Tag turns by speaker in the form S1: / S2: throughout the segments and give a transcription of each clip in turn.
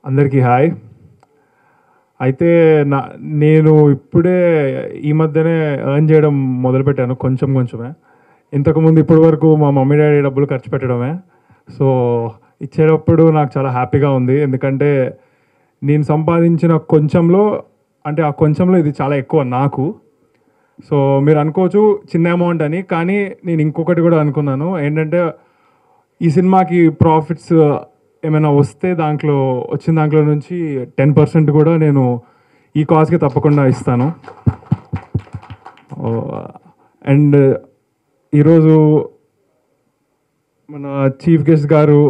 S1: అందరికీ హాయ్. అయితే నేను ఇప్పుడే ఈ మధ్యనే ఎర్న్ చేయడం మొదలుపెట్టాను, కొంచెమే. ఇంతకుముందు ఇప్పటి వరకు మా మమ్మీ డాడీ డబ్బులు ఖర్చు పెట్టడమే. సో ఇచ్చేటప్పుడు నాకు చాలా హ్యాపీగా ఉంది, ఎందుకంటే నేను సంపాదించిన కొంచెంలో, అంటే ఆ కొంచెంలో ఇది చాలా ఎక్కువ నాకు. సో మీరు అనుకోవచ్చు చిన్న అమౌంట్ అని, కానీ నేను ఇంకొకటి కూడా అనుకున్నాను. ఏంటంటే ఈ సినిమాకి ప్రాఫిట్స్ ఏమైనా వస్తే వచ్చిన దాంట్లో నుంచి 10% కూడా నేను ఈ కాజ్కి తప్పకుండా ఇస్తాను. అండ్ ఈరోజు మన చీఫ్ గెస్ట్ గారు,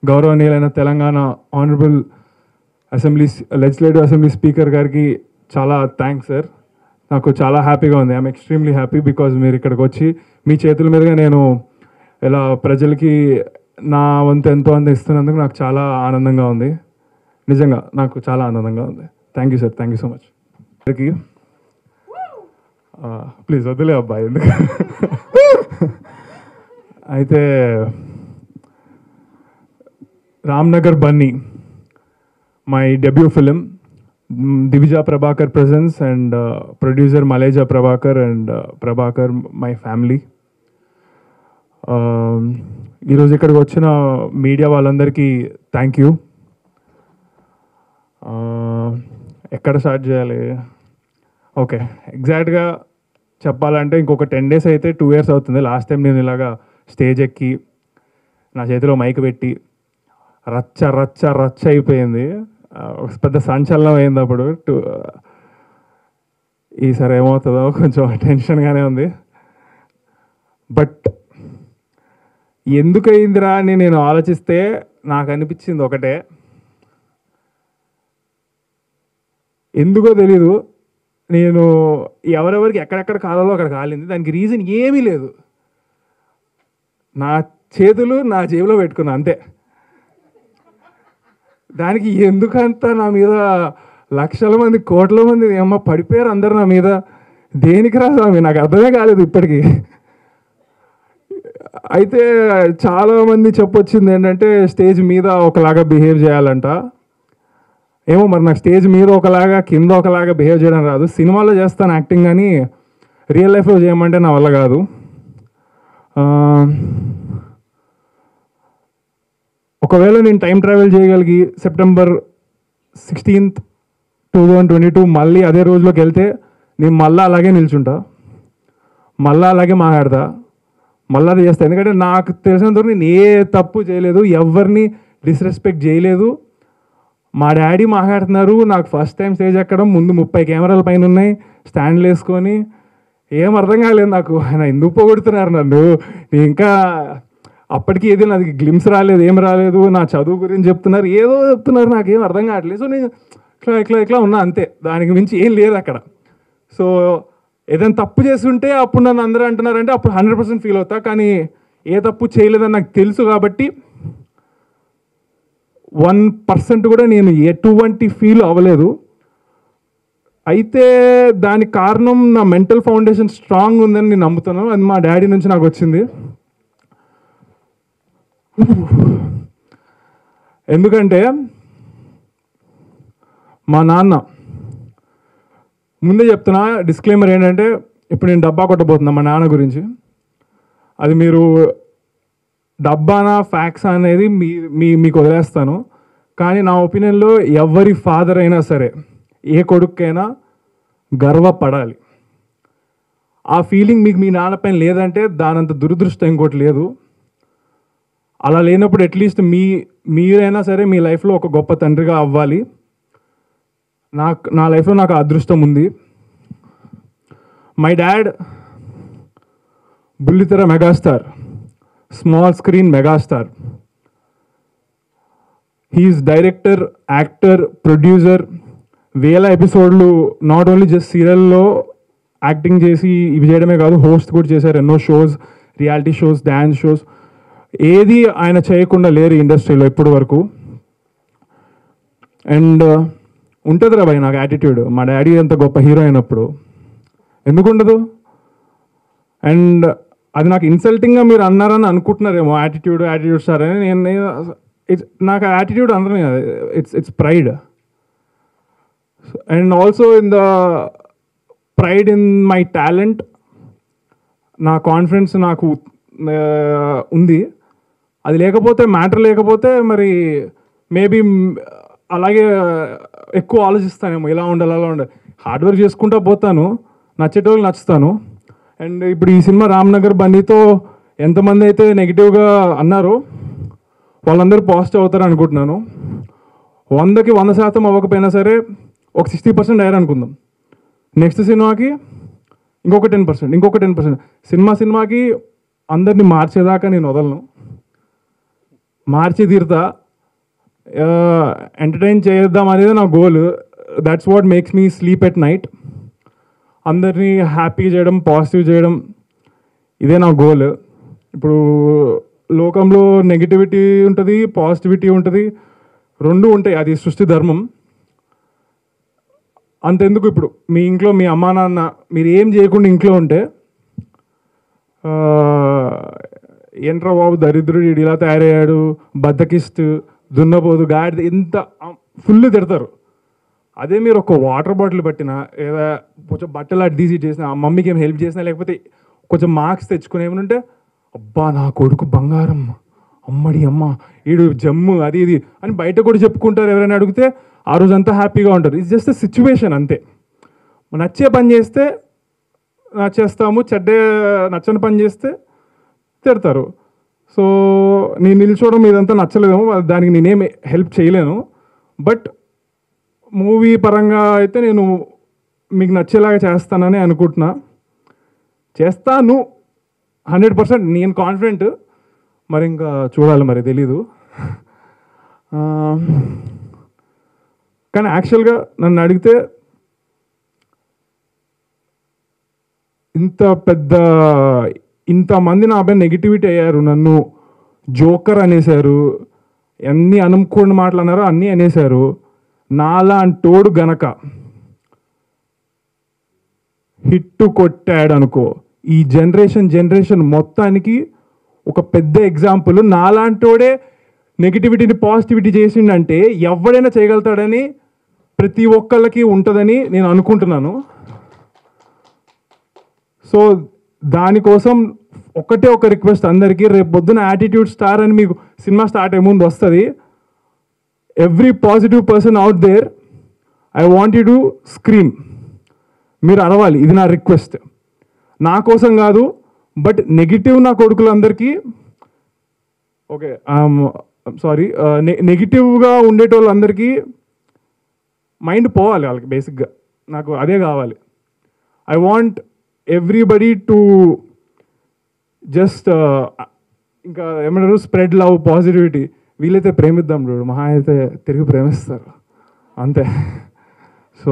S1: గౌరవనీయులైన Telangana honourable legislative assembly speaker గారికి చాలా థ్యాంక్స్ సార్. నాకు చాలా హ్యాపీగా ఉంది. ఐఎమ్ ఎక్స్ట్రీమ్లీ హ్యాపీ బికాజ్ మీరు ఇక్కడికి వచ్చి మీ చేతుల మీదుగా నేను ఇలా ప్రజలకి నా వంతు ఎంతో అంత ఇస్తున్నందుకు నాకు చాలా ఆనందంగా ఉంది. నిజంగా నాకు చాలా ఆనందంగా ఉంది. Thank you sir, thank you so much. అందరికీ ప్లీజ్ వదిలే అబ్బాయి ఎందుకు. అయితే Ramnagar Bunny, my debut film. Divija Prabhakar presents and producer Maleja Prabhakar and Prabhakar, my family. ఈరోజు ఇక్కడికి వచ్చిన మీడియా వాళ్ళందరికీ థ్యాంక్ యూ. ఎక్కడ స్టార్ట్ చేయాలి? ఓకే, ఎగ్జాక్ట్గా చెప్పాలంటే ఇంకొక 10 days అయితే 2 years అవుతుంది. లాస్ట్ టైం నేను ఇలాగా స్టేజ్ ఎక్కి నా చేతిలో మైక్ పెట్టి రచ్చ రచ్చ రచ్చ అయిపోయింది, పెద్ద సంచలనం అయింది అప్పుడు. ఈసారి ఏమవుతుందో కొంచెం టెన్షన్గానే ఉంది. బట్ ఎందుకు అయిందిరా అని నేను ఆలోచిస్తే నాకు అనిపించింది ఒకటే, ఎందుకో తెలీదు, నేను ఎవరెవరికి ఎక్కడెక్కడ కాలాలో అక్కడ కాలింది. దానికి రీజన్ ఏమీ లేదు, నా చేతులు నా జేబులో పెట్టుకున్నా అంతే. దానికి ఎందుకంతా నా మీద లక్షల మంది కోట్ల మంది ఏమో పడిపోయారు అందరు నా మీద. దేనికి రా స్వామి, నాకు అర్థమే కాలేదు ఇప్పటికీ. అయితే చాలామంది చెప్పొచ్చింది ఏంటంటే స్టేజ్ మీద ఒకలాగా బిహేవ్ చేయాలంట. ఏమో మరి నాకు స్టేజ్ మీద ఒకలాగా కింద ఒకలాగా బిహేవ్ చేయడం రాదు. సినిమాలో చేస్తాను యాక్టింగ్, కానీ రియల్ లైఫ్లో చేయమంటే నా వల్ల కాదు. ఒకవేళ నేను టైం ట్రావెల్ చేయగలిగి September 16th, 2022 మళ్ళీ అదే రోజులోకి వెళ్తే నేను మళ్ళీ అలాగే నిల్చుంటా, మళ్ళీ అలాగే మాట్లాడతా, మళ్ళీ అది చేస్తాను. ఎందుకంటే నాకు తెలిసినంతవరకు నేను ఏ తప్పు చేయలేదు, ఎవరిని డిస్రెస్పెక్ట్ చేయలేదు. మా డాడీ మాట్లాడుతున్నారు, నాకు ఫస్ట్ టైం స్టేజ్ ఎక్కడం, ముందు 30 కెమెరాల పైన ఉన్నాయి, స్టాండ్లు వేసుకొని, ఏం అర్థం కాలేదు నాకు. ఆయన ఎందుకు పోగొడుతున్నారు నన్ను. ఇంకా అప్పటికి ఏది నాది గ్లిమ్స్ రాలేదు, ఏం రాలేదు. నా చదువు గురించి చెప్తున్నారు, ఏదో చెప్తున్నారు, నాకేం అర్థం కావట్లేదు. సో నేను ఇట్లా ఉన్నా అంతే, దానికి మించి ఏం లేదు అక్కడ. సో ఏదైనా తప్పు చేస్తుంటే అప్పుడు నన్ను అందరూ అంటున్నారంటే అప్పుడు 100% ఫీల్ అవుతా, కానీ ఏ తప్పు చేయలేదని నాకు తెలుసు కాబట్టి 1% కూడా నేను ఎటువంటి ఫీల్ అవ్వలేదు. అయితే దానికి కారణం నా మెంటల్ ఫౌండేషన్ స్ట్రాంగ్ ఉందని నేను నమ్ముతున్నాను. అది మా డాడీ నుంచి నాకు వచ్చింది. ఎందుకంటే మా నాన్న, ముందే చెప్తున్నా డిస్క్లైమర్ ఏంటంటే ఇప్పుడు నేను డబ్బా కొట్టబోతున్నా మా నాన్న గురించి. అది మీరు డబ్బానా ఫ్యాక్స్ అనేది మీకు వదిలేస్తాను. కానీ నా ఒపీనియన్లో ఎవరి ఫాదర్ అయినా సరే, ఏ కొడుకైనా గర్వపడాలి. ఆ ఫీలింగ్ మీకు మీ నాన్న పైన లేదంటే దానంత దురదృష్టం ఇంకోటి లేదు. అలా లేనప్పుడు అట్లీస్ట్ మీరైనా సరే మీ లైఫ్లో ఒక గొప్ప తండ్రిగా అవ్వాలి. నా లైఫ్లో నాకు అదృష్టం ఉంది. మై డాడ్ బుల్లితెర megastar, small screen megastar. He is director, actor, producer. 1000 ఎపిసోడ్లు నాట్ ఓన్లీ జస్ట్ సీరియల్లో యాక్టింగ్ చేసి ఇవి చేయడమే కాదు, హోస్ట్ కూడా చేశారు ఎన్నో shows, reality shows, dance shows. ఏది ఆయన చేయకుండా లేరు ఇండస్ట్రీలో ఇప్పటి వరకు. అండ్ ఉంటుంది రా భయ్ నాకు యాటిట్యూడ్. మా డాడీ ఎంత గొప్ప హీరో అయినప్పుడు ఎందుకు ఉండదు? అండ్ అది నాకు ఇన్సల్టింగ్గా మీరు అన్నారని అనుకుంటున్నారేమో, యాటిట్యూడ్ స్టార్ అని. నేను నాకు యాటిట్యూడ్ అందరం it's pride. And also in the pride in my talent, నా కాన్ఫిడెన్స్ నాకు ఉంది. అది లేకపోతే, మ్యాటర్ లేకపోతే మరి మేబీ అలాగే ఎక్కువ ఆలోచిస్తానేమో, ఇలా ఉండాలి అలా ఉండాలి. హార్డ్ వర్క్ చేసుకుంటూ పోతాను, నచ్చేటోళ్ళకి నచ్చుతాను. అండ్ ఇప్పుడు ఈ సినిమా రామ్నగర్ బండితో ఎంతమంది అయితే నెగిటివ్గా అన్నారో వాళ్ళందరూ పాజిటివ్ అవుతారు అనుకుంటున్నాను. 100కి 100% అవ్వకపోయినా సరే ఒక 60% అయ్యారు అనుకుందాం. నెక్స్ట్ సినిమాకి ఇంకొక 10%. సినిమాకి అందరినీ మార్చేదాకా నేను వదలను, మార్చి తీరుతా. ఎంటర్టైన్ చేద్దాం అనేది నా goal. That's what makes me sleep at night. అందరినీ హ్యాపీ చేయడం, పాజిటివ్ చేయడం, ఇదే నా గోల్. ఇప్పుడు లోకంలో నెగిటివిటీ ఉంటుంది, పాజిటివిటీ ఉంటుంది, రెండు ఉంటాయి. అది సృష్టి ధర్మం. అంతెందుకు, ఇప్పుడు మీ ఇంట్లో మీ అమ్మా నాన్న మీరు ఏం చేయకుండా ఇంట్లో ఉంటే, ఏంట్రా బాబు దరిద్రుడు ఇలా తయారయ్యాడు, బద్దకిస్తూ, దున్నపోదు, గాడిద, ఇంత ఫుల్ తిడతారు. అదే మీరు ఒక వాటర్ బాటిల్ పట్టినా, లేదా కొంచెం బట్టలు అటు తీసి చేసినా, మమ్మీకి ఏం హెల్ప్ చేసినా, లేకపోతే కొంచెం మార్క్స్ తెచ్చుకుని ఏమనుంటే, అబ్బా నా కొడుకు బంగారం, అమ్మడి అమ్మ ఈడు జమ్ము, అది ఇది అని బయట కూడా చెప్పుకుంటారు. ఎవరైనా అడిగితే ఆ రోజంతా హ్యాపీగా ఉంటారు. ఇట్స్ జస్ట్ ఎ సిచ్యువేషన్ అంతే. నచ్చే పని చేస్తే నచ్చేస్తాము, నచ్చని పని చేస్తే తిడతారు. సో నేను నిల్చోవడం ఇదంతా నచ్చలేదేమో, దానికి నేనేం హెల్ప్ చేయలేను. బట్ మూవీ పరంగా అయితే నేను మీకు నచ్చేలాగా చేస్తానని అనుకుంటున్నా. చేస్తాను 100%, నేను కాన్ఫిడెంట్. మరి ఇంకా చూడాలి, మరి తెలీదు. కానీ యాక్చువల్గా నన్ను అడిగితే ఇంతమంది నా పైన నెగిటివిటీ అయ్యారు, నన్ను జోకర్ అనేశారు, అన్నీ అనుకోని మాటలు అన్నారో అన్నీ అనేశారు. నాలాంటోడు గనక హిట్ కొట్టాడు అనుకో, ఈ జనరేషన్ మొత్తానికి ఒక పెద్ద ఎగ్జాంపుల్. నాలాంటోడే నెగిటివిటీని పాజిటివిటీ చేసిండంటే ఎవడైనా చేయగలుగుతాడని ప్రతి ఒక్కళ్ళకి ఉంటుందని నేను అనుకుంటున్నాను. సో దానికోసం ఒకటే ఒక రిక్వెస్ట్ అందరికీ, రేపు పొద్దున యాటిట్యూడ్ స్టార్ అని మీకు సినిమా స్టార్ట్ అయ్యే ముందు వస్తుంది. Every positive person out there, I want you to scream. మీరు అరవాలి, ఇది నా రిక్వెస్ట్. నా కోసం కాదు, బట్ నెగిటివ్ నా కొడుకులందరికీ, ఓకే సారీ, నెగిటివ్గా ఉండేటోళ్ళందరికీ మైండ్ పోవాలి వాళ్ళకి. బేసిక్గా నాకు అదే కావాలి. I want everybody to just ఇంకా ఏమంటారు, స్ప్రెడ్ లవ్, పాజిటివిటీ. వీలైతే ప్రేమిద్దాం చూడు, మహా అయితే తిరిగి ప్రేమిస్తారు అంతే. సో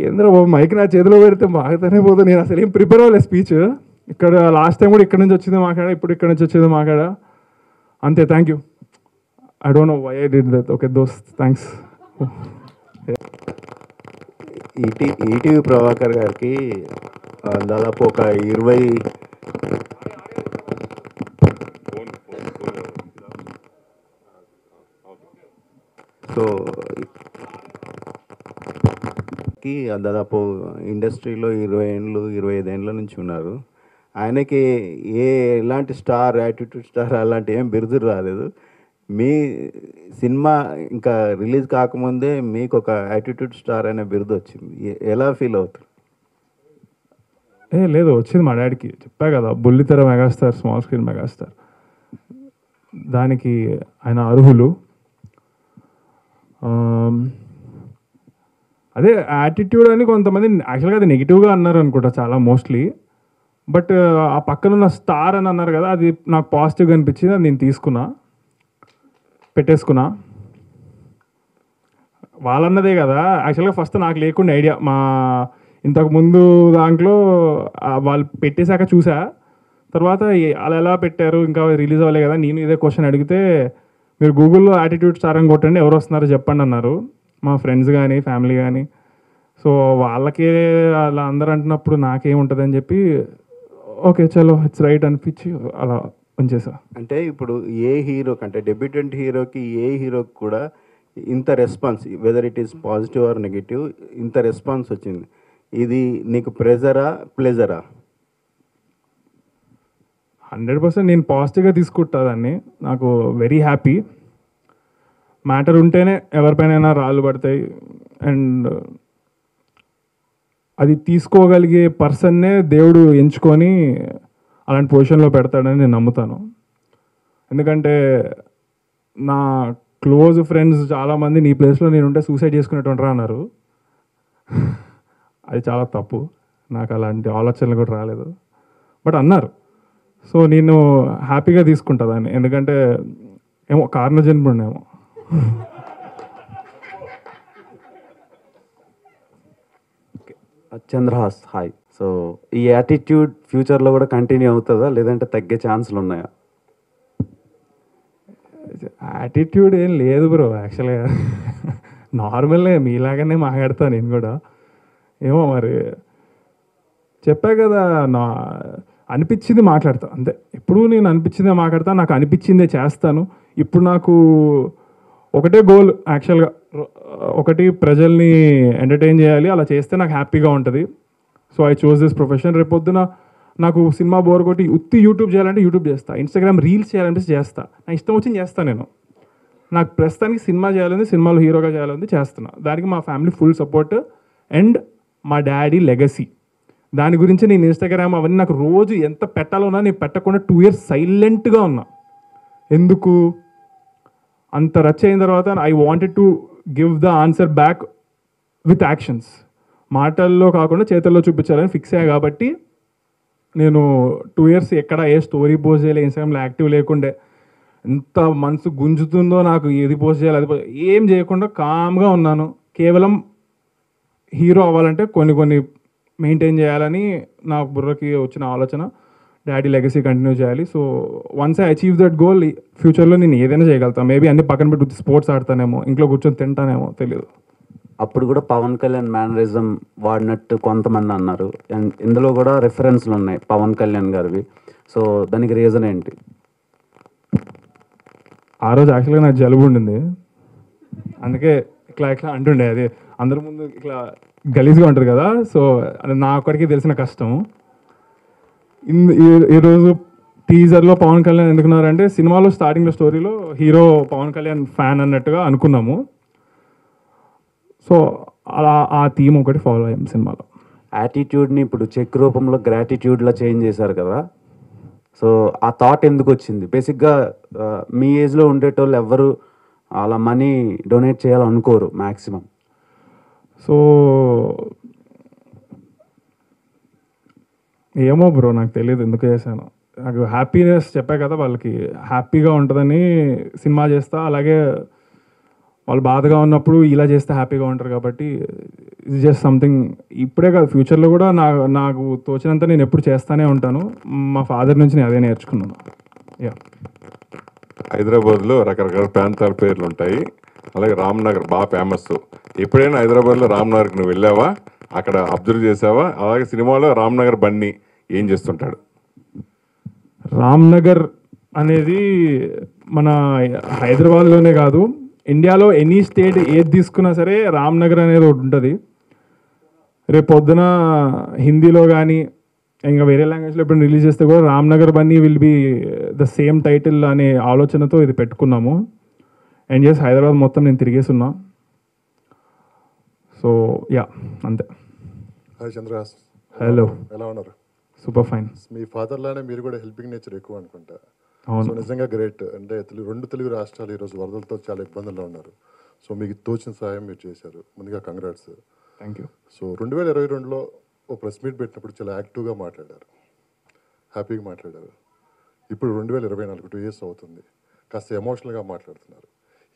S1: ఏంద్ర మైక్ నా చేతిలో పెడితే మాకుతూనే పోతుంది. నేను అసలు ఏం ప్రిపేర్ అవ్వలేదు స్పీచ్. ఇక్కడ లాస్ట్ టైం కూడా ఇక్కడ నుంచి వచ్చింది మాట్లాడ, ఇప్పుడు ఇక్కడ నుంచి వచ్చేది మాట్లాడ అంతే. Thank you. I don't know why I did that. Okay దోస్త్, థ్యాంక్స్.
S2: ఈటీవీ ప్రభాకర్ గారికి దాదాపు ఒక 20 సో దాదాపు ఇండస్ట్రీలో 20 ఏళ్ళు 25 ఏళ్ళ నుంచి ఉన్నారు. ఆయనకి ఎలాంటి స్టార్, యాటిట్యూడ్ స్టార్ అలాంటి ఏం బిరుదులు రాలేదు. మీ సినిమా ఇంకా రిలీజ్ కాకముందే మీకు ఒక యాటిట్యూడ్ స్టార్ అనే బిరుదు వచ్చింది. ఎలా ఫీల్ అవుతారు?
S1: లేదు, వచ్చింది మా డాడీకి. చెప్పా కదా, బుల్లితెర మెగాస్టార్, స్మాల్ స్క్రీన్ మెగాస్టార్. దానికి ఆయన అర్హులు. అదే యాటిట్యూడ్ అని కొంతమంది యాక్చువల్గా అది నెగిటివ్గా అన్నారు అనుకుంటా చాలా మోస్ట్లీ. బట్ ఆ పక్కనున్న స్టార్ అని అన్నారు కదా, అది నాకు పాజిటివ్గా అనిపించింది. అది నేను తీసుకున్నా, పెట్టేసుకున్నా. వాళ్ళన్నదే కదా. యాక్చువల్గా ఫస్ట్ నాకు లేకుండా ఐడియా, మా ఇంతకుముందు దాంట్లో వాళ్ళు పెట్టేశాక చూసా. తర్వాత అలా ఎలా పెట్టారు, ఇంకా రిలీజ్ అవ్వలే కదా. నేను ఇదే క్వశ్చన్ అడిగితే, మీరు గూగుల్లో యాటిట్యూడ్ స్టార్ అని కొట్టండి, ఎవరు వస్తున్నారో చెప్పండి అన్నారు, మా ఫ్రెండ్స్ కానీ ఫ్యామిలీ కానీ. సో వాళ్ళకే అలా అందరూ అంటున్నప్పుడు నాకేముంటుందని చెప్పి, ఓకే చలో ఇట్స్ రైట్ అనిపించి అలా ఉంచేసా.
S2: అంటే ఇప్పుడు ఏ హీరో కంటే డెబ్యూటెంట్ హీరోకి ఏ హీరోకి కూడా ఇంత response, whether it is positive or negative, ఇంత రెస్పాన్స్ వచ్చింది. ఇది నీకు ప్రెజరా ప్లెజరా?
S1: 100% నేను పాజిటివ్గా తీసుకుంటా దాన్ని. నాకు వెరీ హ్యాపీ. మ్యాటర్ ఉంటేనే ఎవరిపైనైనా రాళ్ళు పడతాయి. అండ్ అది తీసుకోగలిగే పర్సన్నే దేవుడు ఎంచుకొని అలాంటి పొజిషన్లో పెడతాడని నేను నమ్ముతాను. ఎందుకంటే నా క్లోజ్ ఫ్రెండ్స్ చాలామంది నీ ప్లేస్లో నేను ఉంటే సూసైడ్ చేసుకునేటువంటి అన్నారు. అది చాలా తప్పు. నాకు అలాంటి ఆలోచనలు కూడా రాలేదు, బట్ అన్నారు. సో నేను హ్యాపీగా తీసుకుంటా దాన్ని. ఎందుకంటే ఏమో కారణ జన్ముడేమో.
S3: చంద్రహాస్, హాయ్. సో ఈ యాటిట్యూడ్ ఫ్యూచర్లో కూడా కంటిన్యూ అవుతుందా, లేదంటే తగ్గే ఛాన్సులు ఉన్నాయా?
S1: యాటిట్యూడ్ ఏం లేదు బ్రో. యాక్చువల్గా నార్మల్గా మీలాగానే మాట్లాడతా నేను కూడా. ఏమో మరి చెప్పా కదా, నా అనిపించింది మాట్లాడతా అంతే. ఎప్పుడు నేను అనిపించిందే మాట్లాడతా, నాకు అనిపించిందే చేస్తాను. ఇప్పుడు నాకు ఒకటే గోల్ యాక్చువల్గా, ఒకటి ప్రజల్ని ఎంటర్టైన్ చేయాలి. అలా చేస్తే నాకు హ్యాపీగా ఉంటుంది. So I choose this profession. రేపొద్దున నాకు సినిమా బోర్ కొట్టి ఉత్తి యూట్యూబ్ చేయాలంటే యూట్యూబ్ చేస్తా, ఇన్స్టాగ్రామ్ రీల్స్ చేయాలంటే చేస్తా, నా ఇష్టం వచ్చింది చేస్తాను నేను. నాకు ప్రస్తుతానికి సినిమా చేయాలని, సినిమాలో హీరోగా చేయాలని చేస్తున్నా. దానికి మా ఫ్యామిలీ ఫుల్ సపోర్ట్ అండ్ మా డాడీ లెగసీ. దాని గురించి నేను ఇన్స్టాగ్రామ్ అవన్నీ నాకు రోజు ఎంత పెట్టాలన్నా నేను పెట్టకుండా 2 years సైలెంట్గా ఉన్నా. ఎందుకు అంత రచ్ అయిన తర్వాత I wanted to give the answer back with actions. మాటల్లో కాకుండా చేతుల్లో చూపించాలని ఫిక్స్ అయ్యా. కాబట్టి నేను 2 years ఎక్కడ ఏ స్టోరీ పోస్ట్ చేయాలి, ఇన్స్టాగ్రామ్లో యాక్టివ్ లేకుండే, ఎంత మనసు గుంజుతుందో నాకు, ఏది పోస్ట్ చేయాలి అది ఏం చేయకుండా కామ్గా ఉన్నాను. కేవలం హీరో అవ్వాలంటే కొన్ని మెయింటైన్ చేయాలని నా బుర్రకి వచ్చిన ఆలోచన. డాడీ లెగసీ కంటిన్యూ చేయాలి. So once I achieve that goal, ఫ్యూచర్లో నేను ఏదైనా చేయగలుగుతాను. మేబీ అన్ని పక్కన పెట్టి స్పోర్ట్స్ ఆడతానేమో, ఇంట్లో కూర్చొని తింటానేమో, తెలియదు.
S3: అప్పుడు కూడా పవన్ కళ్యాణ్ మేనరిజం వాడినట్టు కొంతమంది అన్నారు, అండ్ ఇందులో కూడా రెఫరెన్స్లు ఉన్నాయి పవన్ కళ్యాణ్ గారివి. సో దానికి రీజన్ ఏంటి?
S1: ఆ రోజు యాక్చువల్గా నాకు జలుబు ఉండింది, అందుకే ఇట్లా అంటుండే. అది అందరి ముందు ఇట్లా గలీజ్గా ఉంటుంది కదా. సో అది నా ఒక్కడికి తెలిసిన కష్టం. ఈరోజు టీజర్లో పవన్ కళ్యాణ్ ఎందుకున్నారంటే, సినిమాలో స్టార్టింగ్లో స్టోరీలో హీరో పవన్ కళ్యాణ్ ఫ్యాన్ అన్నట్టుగా అనుకున్నాము. సో అలా ఆ థీమ్ ఒకటి ఫాలో అయ్యాం సినిమాలో.
S3: యాటిట్యూడ్ని ఇప్పుడు చెక్ రూపంలో గ్రాటిట్యూడ్లో చేంజ్ చేశారు కదా. సో ఆ థాట్ ఎందుకు వచ్చింది? బేసిక్గా మీ ఏజ్లో ఉండేటోళ్ళు ఎవరు అలా మనీ డొనేట్ చేయాలనుకోరు మ్యాక్సిమం.
S1: సో ఏమో బ్రో, నాకు తెలియదు ఎందుకు చేశాను. నాకు హ్యాపీనెస్ చెప్పా కదా, వాళ్ళకి హ్యాపీగా ఉంటుందని సినిమా చేస్తా. అలాగే వాళ్ళు బాధగా ఉన్నప్పుడు ఇలా చేస్తే హ్యాపీగా ఉంటారు. కాబట్టి ఇది జస్ట్ సంథింగ్. ఇప్పుడే కాదు, ఫ్యూచర్లో కూడా నాకు తోచినంత నేను ఎప్పుడు చేస్తూనే ఉంటాను. మా ఫాదర్ నుంచి నేను అదే నేర్చుకున్నాను. యా.
S4: హైదరాబాద్లో రకరకాల ప్రాంతాల పేర్లు ఉంటాయి. అలాగే రామ్నగర్ బాగా ఫేమస్. ఎప్పుడైనా హైదరాబాద్లో రామ్నగర్కి నువ్వు వెళ్ళావా? అక్కడ అబ్జర్వ్ చేసావా? అలాగే సినిమాలో రామ్నగర్ బన్నీ ఏం చేస్తుంటాడు?
S1: రామ్నగర్ అనేది మన హైదరాబాద్లోనే కాదు, ఇండియాలో ఎనీ స్టేట్ ఏది తీసుకున్నా సరే రామ్నగర్ అనేది ఒకటి ఉంటుంది. రేపు పొద్దున హిందీలో కానీ ఇంకా వేరే లాంగ్వేజ్లో ఎప్పుడు రిలీజ్ చేస్తే కూడా Ramnagar Bunny will be the same title అనే ఆలోచనతో ఇది పెట్టుకున్నాము. అండ్ చేసి హైదరాబాద్ మొత్తం నేను తిరిగేసి ఉన్నా. సో యా, అంతే.
S5: హాయ్ చంద్రహాస్.
S1: హలో,
S5: ఎలా ఉన్నారు?
S1: Super fine.
S5: మీ ఫాదర్ లానే మీరు కూడా హెల్పింగ్ నేచర్ ఎక్కువ అనుకుంటా.
S1: అవును.
S5: సో నిజంగా గ్రేట్. అంటే 2 తెలుగు రాష్ట్రాలు ఈరోజు వరదలతో చాలా ఇబ్బందుల్లో ఉన్నారు. సో మీకు తోచిన సహాయం మీరు చేశారు. ముందుగా కంగ్రాట్స్.
S1: Thank you.
S5: సో 2022లో ఓ ప్రెస్ మీట్ పెట్టినప్పుడు చాలా యాక్టివ్గా మాట్లాడారు, హ్యాపీగా మాట్లాడారు. ఇప్పుడు 2024 2 years అవుతుంది, కాస్త ఎమోషనల్గా మాట్లాడుతున్నారు.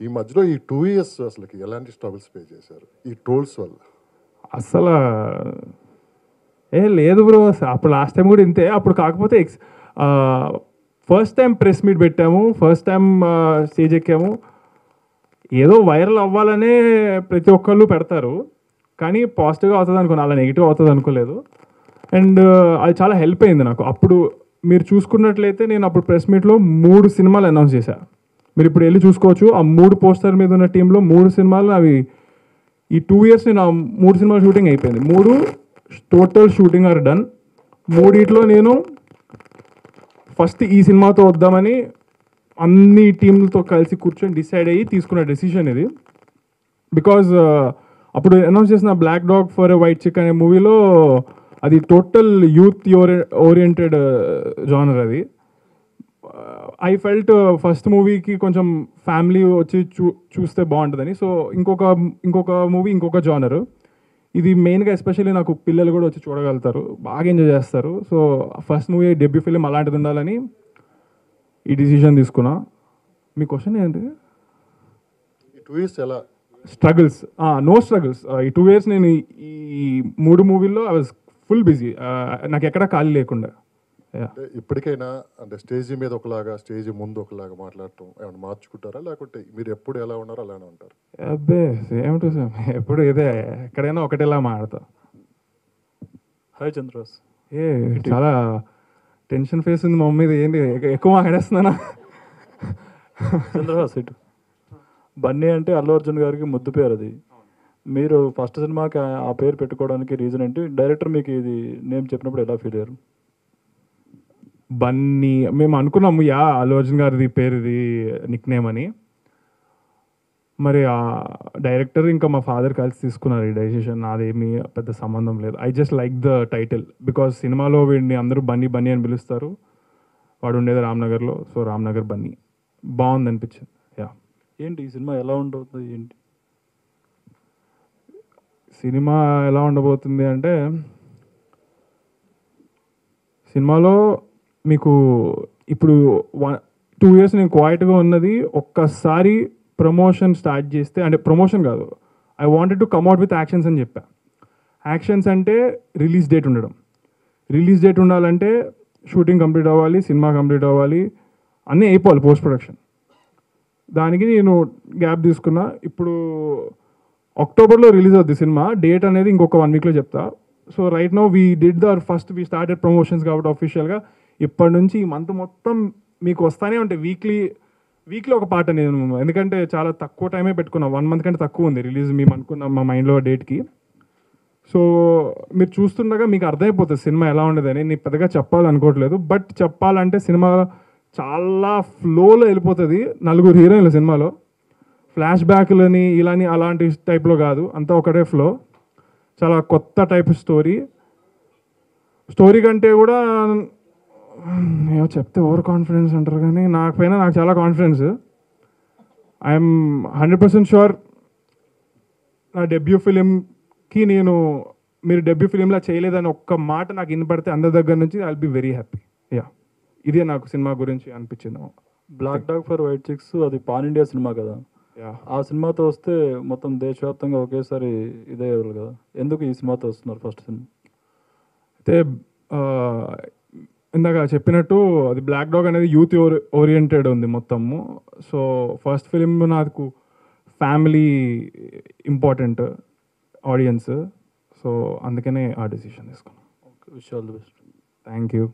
S5: ఈ మధ్యలో ఈ 2 years అసలుకి ఎలాంటి స్ట్రగుల్స్ పే చేశారు ఈ ట్రోల్స్ వల్ల?
S1: అసలు లేదు బ్రో, అప్పుడు లాస్ట్ టైం కూడా ఇంతే. అప్పుడు కాకపోతే ఫస్ట్ టైం ప్రెస్ మీట్ పెట్టాము, ఫస్ట్ టైం స్టేజ్ ఎక్కాము. ఏదో వైరల్ అవ్వాలనే ప్రతి ఒక్కళ్ళు పెడతారు, కానీ పాజిటివ్గా అవుతుంది అనుకున్నాను, అలా నెగిటివ్ అవుతుంది అనుకోలేదు. అండ్ అది చాలా హెల్ప్ అయింది నాకు. అప్పుడు మీరు చూసుకున్నట్లయితే నేను అప్పుడు ప్రెస్ మీట్లో 3 సినిమాలు అనౌన్స్ చేశాను. మీరు ఇప్పుడు వెళ్ళి చూసుకోవచ్చు. ఆ 3 పోస్టర్ మీద ఉన్న టీంలో 3 సినిమాలు అవి ఈ 2 years నేను ఆ 3 సినిమాల షూటింగ్ అయిపోయింది. 3 టోటల్ షూటింగ్ ఆర్ డన్. 3 నేను ఫస్ట్ ఈ సినిమాతో వద్దామని అన్ని టీంలతో కలిసి కూర్చొని డిసైడ్ అయ్యి తీసుకున్న డెసిషన్ ఇది. బికాజ్ అప్పుడు అనౌన్స్ చేసిన black dog for a white chick అనే మూవీలో అది టోటల్ యూత్ ఓరియంటెడ్ జానర్ అది. ఐ ఫెల్ట్ ఫస్ట్ మూవీకి కొంచెం ఫ్యామిలీ వచ్చి చూస్తే బాగుంటుందని. సో ఇంకొక మూవీ ఇంకొక జానర్. ఇది మెయిన్గా ఎస్పెషల్లీ నాకు పిల్లలు కూడా వచ్చి చూడగలుగుతారు, బాగా ఎంజాయ్ చేస్తారు. So first movie debut film అలాంటిది ఉండాలని ఈ డిసిషన్ తీసుకున్నా. మీ క్వశ్చన్ ఏంటి?
S5: ఈ 2 years ఎలా
S1: స్ట్రగుల్స్? No struggles. ఈ 2 years నేను ఈ 3 మూవీల్లో ఐ వాజ్ ఫుల్ బిజీ. నాకు ఎక్కడ ఖాళీ లేకుండా.
S5: అంటే ఇప్పటికైనా అంటే స్టేజ్ మీద ఒకలాగా, స్టేజ్ ముందు ఒకలాగా మాట్లాడటం ఏమైనా మార్చుకుంటారా, లేకుంటే మీరు ఎప్పుడు ఎలా ఉన్నారో అలానే ఉంటారు?
S1: అబ్బే సేమ్ టు సేమ్, ఎప్పుడు ఇదే, ఎక్కడైనా ఒకటేలా మాడతా.
S6: హాయ్ చంద్రబాస్.
S1: చాలా టెన్షన్ ఫేస్ ఉంది మా మీద. ఏంటి ఎక్కువ మాట్లాడేస్తున్నానా?
S6: చంద్రబాస్ ఇటు. బన్నీ అంటే అల్లు అర్జున్ గారికి ముద్దు పేరు. అది మీరు ఫస్ట్ సినిమాకి ఆ పేరు పెట్టుకోవడానికి రీజన్ ఏంటి? డైరెక్టర్ మీకు ఇది నేమ్ చెప్పినప్పుడు ఎలా ఫీల్ అయ్యారు?
S1: బన్నీ మేము అనుకున్నాము అల్లు అర్జున్ గారిది పేరు ఇది నిక్ నేమ్ అని. మరి ఆ డైరెక్టర్ ఇంకా మా ఫాదర్ కలిసి తీసుకున్నారు ఈ డెసిషన్. నాదేమీ పెద్ద సంబంధం లేదు. I just like the title because సినిమాలో వీడిని అందరూ బన్నీ బన్నీ అని పిలుస్తారు. వాడు ఉండేది రామ్నగర్లో. సో రామ్నగర్ బన్నీ బాగుంది అనిపించింది.
S6: ఏంటి ఈ సినిమా ఎలా ఉండబోతుంది ఏంటి?
S1: సినిమా ఎలా ఉండబోతుంది అంటే, సినిమాలో మీకు ఇప్పుడు 2 years నేను క్వైట్గా ఉన్నది. ఒక్కసారి ప్రమోషన్ స్టార్ట్ చేస్తే, అంటే ప్రమోషన్ కాదు, I wanted to come at with actions అని చెప్పా. యాక్షన్స్ అంటే రిలీజ్ డేట్ ఉండడం. రిలీజ్ డేట్ ఉండాలంటే షూటింగ్ కంప్లీట్ అవ్వాలి, సినిమా కంప్లీట్ అవ్వాలి, అన్నీ అయిపోవాలి పోస్ట్ ప్రొడక్షన్. దానికి నేను గ్యాప్ తీసుకున్నా. ఇప్పుడు అక్టోబర్లో రిలీజ్ అవుద్ది సినిమా. డేట్ అనేది ఇంకొక 1 weekలో చెప్తా. So right now we did the first we started promotions కాబట్టి అఫీషియల్గా ఇప్పటి నుంచి ఈ మంత్ మొత్తం మీకు వస్తానే ఉంటాయి. వీక్లీ ఒక పాట నేను, ఎందుకంటే చాలా తక్కువ టైమే పెట్టుకున్నా. 1 month కంటే తక్కువ ఉంది రిలీజ్ మేము అనుకున్నాం మా మైండ్లో డేట్కి. సో మీరు చూస్తుండగా మీకు అర్థమైపోతుంది సినిమా ఎలా ఉండదని. నేను పెద్దగా చెప్పాలనుకోవట్లేదు, బట్ చెప్పాలంటే సినిమా చాలా ఫ్లోలో వెళ్ళిపోతుంది. 4 హీరోయిన్లు సినిమాలో, ఫ్లాష్ బ్యాక్లని ఇలాని అలాంటి టైప్లో కాదు, అంతా ఒకటే ఫ్లో. చాలా కొత్త టైప్ స్టోరీ కంటే కూడా ఏమో చెప్తే ఓవర్ కాన్ఫిడెన్స్ అంటారు, కానీ నాకు చాలా కాన్ఫిడెన్స్. ఐఎమ్ 100% షూర్ నా డెబ్యూ ఫిలింకి మీరు డెబ్యూ ఫిలింలా చేయలేదని ఒక్క మాట నాకు వినపడితే అందరి దగ్గర నుంచి I will be very happy. ఇదే నాకు సినిమా గురించి అనిపించింది.
S6: Black dog for white chicks అది పాన్ ఇండియా సినిమా కదా. ఆ సినిమాతో వస్తే మొత్తం దేశవ్యాప్తంగా ఒకేసారి ఇదే అవ్వాలి కదా. ఎందుకు ఈ సినిమాతో వస్తున్నారు ఫస్ట్ సినిమా?
S1: అయితే ఇందాక చెప్పినట్టు అది బ్లాక్ డాగ్ అనేది యూత్ ఓరియంటెడ్ ఉంది మొత్తము. సో ఫస్ట్ ఫిలిం నాకు ఫ్యామిలీ ఇంపార్టెంట్, ఆడియన్స్. సో అందుకనే ఆ డెసిషన్ తీసుకున్నాను.
S6: Wish all the best.
S1: Thank you.